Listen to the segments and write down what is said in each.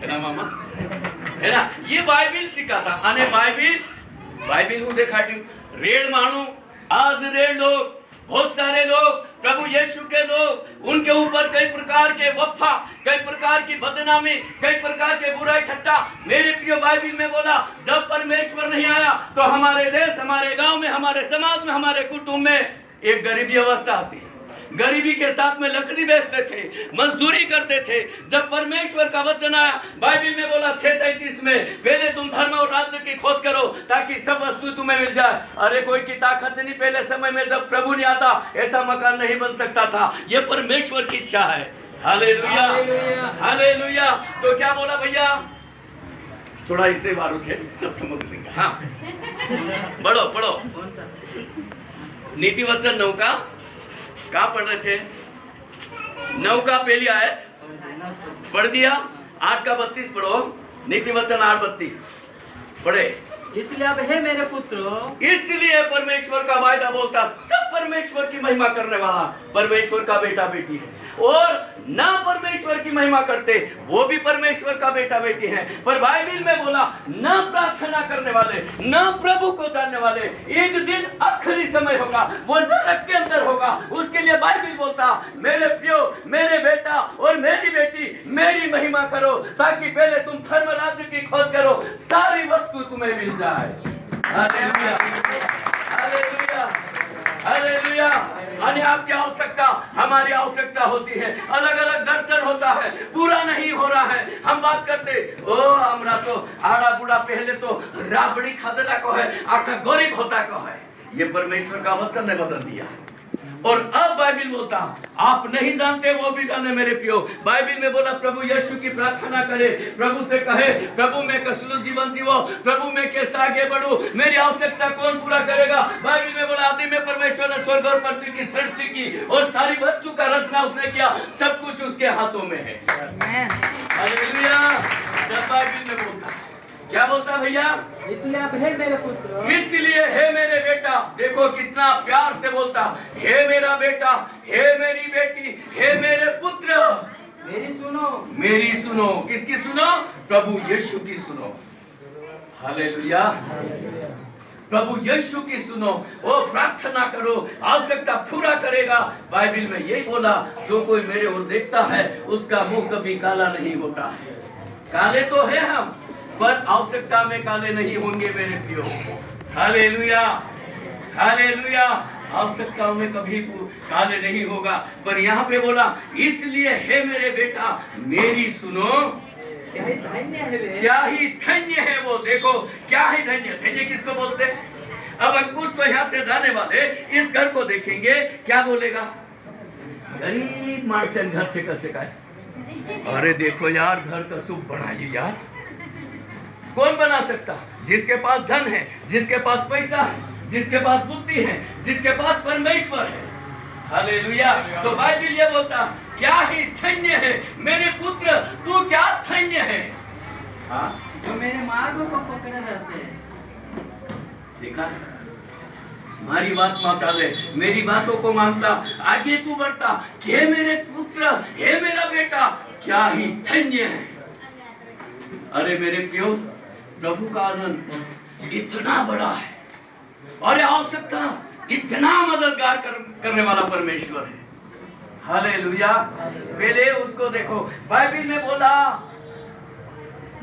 है ना मामा, है ना। ये बाइबिल सिखाता અને बाइबिल હું દેખાડ્યું रेड मानू आज रेड लोग बहुत सारे लोग प्रभु यीशु के लोग उनके ऊपर कई प्रकार के वफा, कई प्रकार की बदनामी, कई प्रकार के बुराई ठट्टा। मेरे प्रिय बाइबिल में बोला जब परमेश्वर नहीं आया तो हमारे देश, हमारे गांव में, हमारे समाज में, हमारे कुटुंब में एक गरीबी अवस्था आती है। गरीबी के साथ में लकड़ी बेचते थे, मजदूरी करते थे। जब परमेश्वर का वचन आया, बाइबिल में बोला 6:33 में पहले तुम धर्म और राज्य की खोज करो ताकि सब वस्तु तुम्हें मिल जाए। अरे कोई की ताकत नहीं, पहले समय में जब प्रभु नहीं आता ऐसा मकान नहीं बन सकता था। ये परमेश्वर की इच्छा है। Hallelujah, hallelujah. तो क्या बोला भैया, थोड़ा इसे बारू से सब समझ लेंगे। हाँ पढ़ो पढ़ो, नीति वचन 9 का कहाँ पढ़ रहे थे? 9 का पहली आयत पढ़ दिया। 8 का 32 पढ़ो, नीति वचन 8:32 पढ़े। इसलिए अब हे मेरे पुत्र, इसलिए परमेश्वर का वायदा बोलता सब परमेश्वर की महिमा करने वाला परमेश्वर का बेटा बेटी है, और ना परमेश्वर की महिमा करते वो भी परमेश्वर का बेटा बेटी है। पर बाइबिल में बोला ना प्रार्थना करने वाले, ना प्रभु को जानने वाले, एक दिन आखिरी समय होगा, वो नरक के अंदर होगा। उसके लिए बाइबिल बोलता मेरे प्रियो, मेरे बेटा और मेरी बेटी मेरी महिमा करो ताकि पहले तुम धर्म राज्य की खोज करो, सारी वस्तु तुम्हें मिल जाए। Hallelujah, hallelujah, hallelujah. अन्य आपकी आवश्यकता हमारी आवश्यकता होती है। अलग अलग दर्शन होता है, पूरा नहीं हो रहा है। हम बात करते ओ हमरा तो आड़ा बूढ़ा पहले तो राबड़ी खादला को है, आखा गरीब होता को है। ये परमेश्वर का वचन ने बदल दिया। और अब बाइबिल बोलता आप नहीं जानते वो भी जाने मेरे प्रियो। बाइबिल में बोला प्रभु यीशु की प्रार्थना करे, प्रभु से कहे प्रभु मैं कसलू जीवन जीवो, प्रभु मैं कैसे आगे बढ़ूं, मेरी आवश्यकता कौन पूरा करेगा। बाइबिल में बोला आदि में परमेश्वर ने स्वर्ग और पृथ्वी की सृष्टि की और सारी वस्तु का रचना उसने किया, सब कुछ उसके हाथों में है। हालेलुया। जब बाइबिल में बोलता क्या बोलता भैया, इसलिए अब हे मेरे पुत्र, इसलिए हे मेरे बेटा। देखो कितना प्यार से बोलता, हे मेरा बेटा, हे मेरी बेटी, हे मेरे पुत्र, मेरी सुनो, मेरी सुनो। किसकी सुनो? प्रभु यीशु की सुनो। हालेलुया, प्रभु यीशु की सुनो। ओ प्रार्थना करो, आवश्यकता पूरा करेगा। बाइबिल में यही बोला जो कोई मेरे ओर देखता है उसका मुंह कभी काला नहीं होता है। काले तो है हम, पर आवश्यकता में काले नहीं होंगे मेरे प्रियो। Hallelujah, hallelujah. आवश्यकताओं में कभी काले नहीं होगा। पर यहाँ पे बोला इसलिए हे मेरे बेटा मेरी सुनो। क्या ही धन्य है वे, क्या ही धन्य है वो। देखो क्या ही धन्य, धन्य किसको बोलते? अब अंकुश तो यहाँ से जाने वाले इस घर को देखेंगे, क्या बोलेगा? गरीब मानसन घर से कैसे का? अरे देखो यार घर का शुभ बनाइए यार। कौन बना सकता? जिसके पास धन है, जिसके पास पैसा है, जिसके पास बुद्धि है, जिसके पास परमेश्वर है। हालेलुया। तो बाइबिल ये बोलता क्या ही धन्य है मेरे पुत्र, तू क्या धन्य है। हाँ, जो मेरे मार्गों को पकड़े रहते हैं। देखा, हमारी बात पहुंचा ले, मेरी बातों को मानता, आगे तू बढ़ता। हे मेरे पुत्र, हे मेरा बेटा, क्या ही धन्य है। अरे मेरे प्रियो, प्रभु का आनंद इतना बड़ा है और आवश्यकता इतना मददगार करने वाला परमेश्वर है। हालेलुया। पहले उसको देखो, बाइबिल में बोला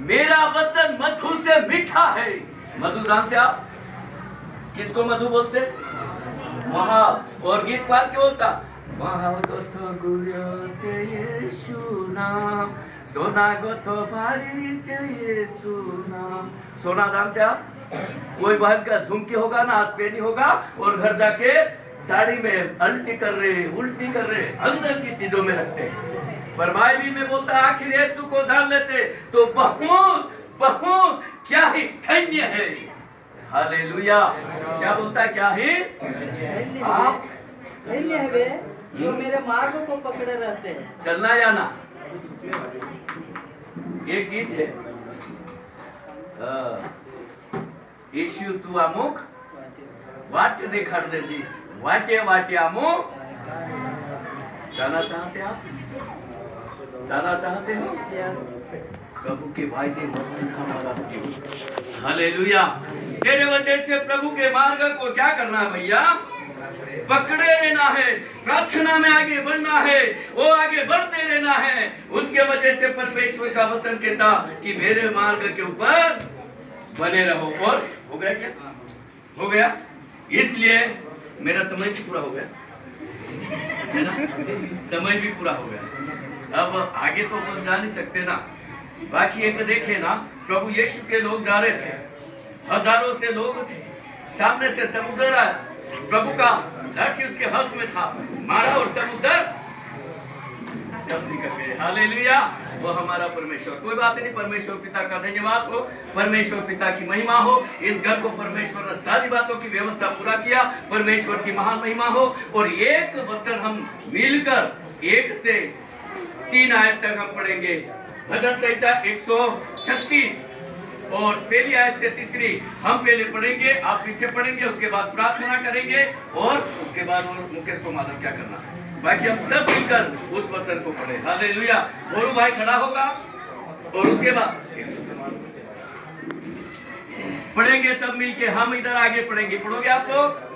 मेरा वचन मधु से मीठा है। मधु जानते आप किसको मधु बोलते? महा। और गीतकार क्या बोलता? महागत गुरु येशु नाम, सोना गतो भारी येशु नाम। सोना जानते आप? कोई बहन का झुमकी होगा ना, आज पेनी होगा और घर जाके साड़ी में उल्टी कर रहे अंदर की चीजों में रखते हैं। पर बाइबिल में बोलता आखिर यीशु को जान लेते तो बहुत बहुत क्या ही धन्य है। हालेलुया। क्या बोलता है? क्या ही आप धन्य है वे जो मेरे मार्गों को पकड़े रहते हैं। चलना या ना। एक गीत है, यीशु तू अमुक वाट्य दिखा दे जी, वाट्य वाट्य अमुक। जाना चाहते आप? जाना चाहते हो? यस। प्रभु के वायदे हमारा हालेलुया। तेरे वजह से प्रभु के मार्ग को क्या करना है भैया? पकड़े रहना है, प्रार्थना में आगे बढ़ना है, वो आगे बढ़ते रहना है। उसके वजह से परमेश्वर का वचन कहता कि मेरे मार्ग के ऊपर बने रहो। और हो गया क्या? हो गया। इसलिए मेरा समय भी पूरा हो गया है ना, समय भी पूरा हो गया। अब आगे तो अपन जा नहीं सकते ना। बाकी एक देखे ना, प्रभु यीशु के लोग जा रहे थे, हजारों से लोग थे, सामने से समुद्र आया, प्रभु का लाठी उसके हाथ में था, मारा और समुद्र सब निकल गए। हालेलुया। वो हमारा परमेश्वर, कोई बात नहीं, परमेश्वर पिता का धन्यवाद हो, परमेश्वर पिता की महिमा हो। इस घर को परमेश्वर ने सारी बातों की व्यवस्था पूरा किया, परमेश्वर की महान महिमा हो। और एक वचन हम मिलकर 1 से 3 आयत तक हम पढ़ेंगे। भजन संहिता 136 और पहली आयत से 3 हम पहले पढ़ेंगे, आप पीछे पढ़ेंगे, उसके बाद प्रार्थना करेंगे और उसके बाद मुकेश को मालूम क्या करना है। बाकी हम सब मिलकर उस वचन को पढ़े। हालेलुया। बोलू भाई खड़ा होगा और उसके बाद पढ़ेंगे सब मिलके। हम इधर आगे पढ़ेंगे, पढ़ोगे आप लोग?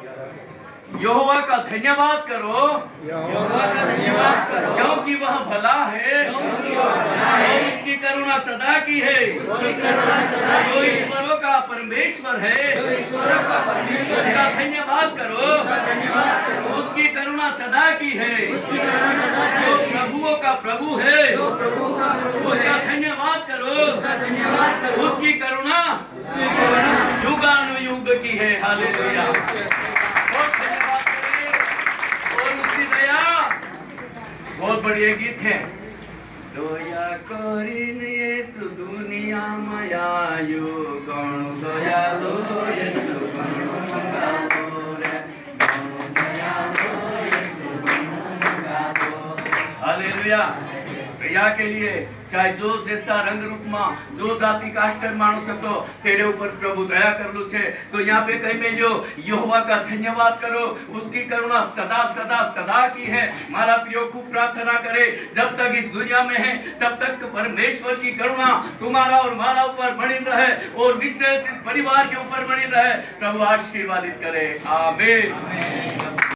यहोवा का धन्यवाद करो, यहोवा का धन्यवाद करो, क्योंकि वह भला है और उसकी करुणा सदा की है। जो ईश्वरों का परमेश्वर है उसका धन्यवाद करो, उसकी करुणा सदा की है। जो प्रभुओं का प्रभु है उसका धन्यवाद करो, उसकी करुणा युगानुयुग की है। हालेलुया। और उसकी दया, बहुत बढ़िया गीत है। दया करीन येसु दुनिया मायायो गण दयालो येसु गण मंगालो रे गण दयालो येसु गण मंगालो। हालेलुया। दया के लिए चाहे जो जैसा रंग रूप में जो जाति काष्ट मानुस હતો तेरे ऊपर प्रभु दया करलू छे। तो यहाँ पे कहीं में जो यहोवा का धन्यवाद करो, उसकी करुणा सदा सदा सदा की है। मारा प्रियो खूब प्रार्थना करे, जब तक इस दुनिया में है तब तक परमेश्वर की करुणा तुम्हारा और हमारा ऊपर बनी रहे और विशेष इस परिवार के ऊपर बनी रहे। प्रभु आशीर्वादित करे। आमीन।